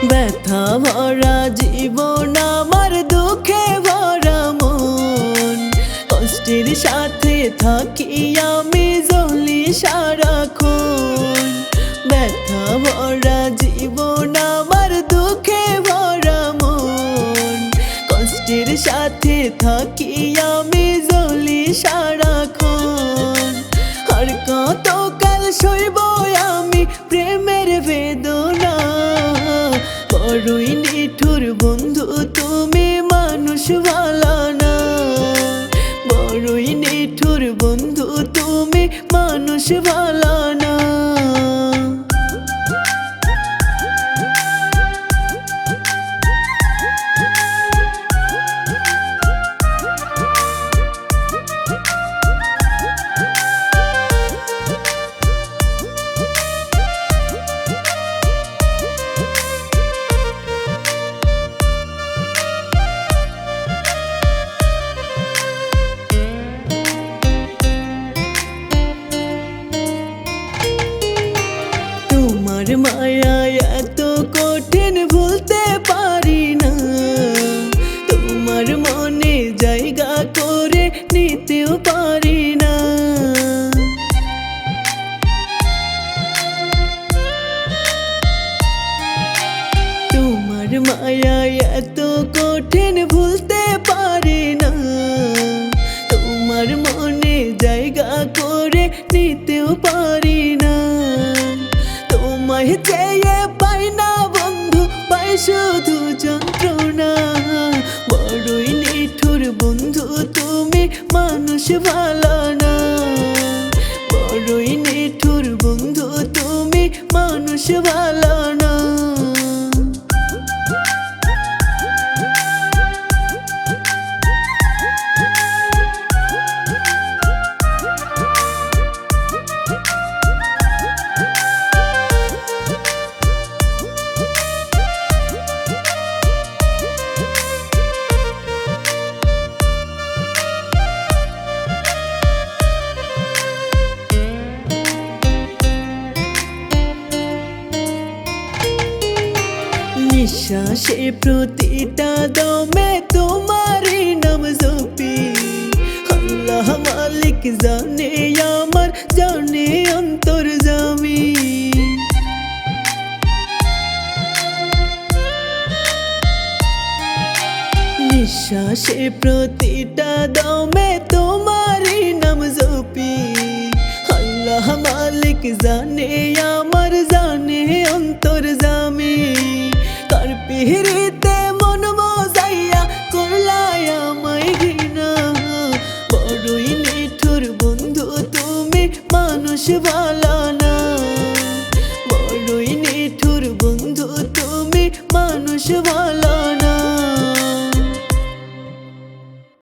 ব্যথা ভরা জীবন আমার, দুঃখে ভরা মন, কষ্টের সাথে থাকি আমি জ্বলি সারাক্ষণ। ব্যথা ভরা জীবন আমার, দুঃখে ভরা মন, কষ্টের সাথে থাকি আমি জ্বলি সারাক্ষণ। আর কত কাল সইব আমি প্রেমের বেদনা, বড়ই নিঠুর বন্ধু তুমি, মানুষ ভালো না। বড়ই নিঠুর বন্ধু তুমি, মানুষ ভালো না। তোমার মায়া এত কঠিন ভুলতে পারি না, তোমার মনে জায়গা করে নিতেও পারি না। তোমার মায়া এত কঠিন ভুলতে পারি না, তোমার মনে জায়গা করে নিতেও পারি না। তোমায় চেয়ে পাই না বন্ধু, পাই শুধু যন্ত্রণা। বড়ই নিঠুর বন্ধু তুমি, মানুষ ভালো না। বড়ই নিঠুর বন্ধু তুমি, মানুষ ভালো না। নিঃশ্বাসে প্রতিটা দমে তোমারই নাম জপি, আল্লাহ মালিক জানে আমার, জানে অন্তর্যামী। নিঃশ্বাসে প্রতিটা দমে তোমারই নাম জপি, আল্লাহ মালিক জানে আমার, জানে অন্তর্যামী। কার পিহরিতে মন মজাইয়া করলাই আমায় ঘৃণা, বড়ই নিঠুর বন্ধু তুমি, মানুষ ভালো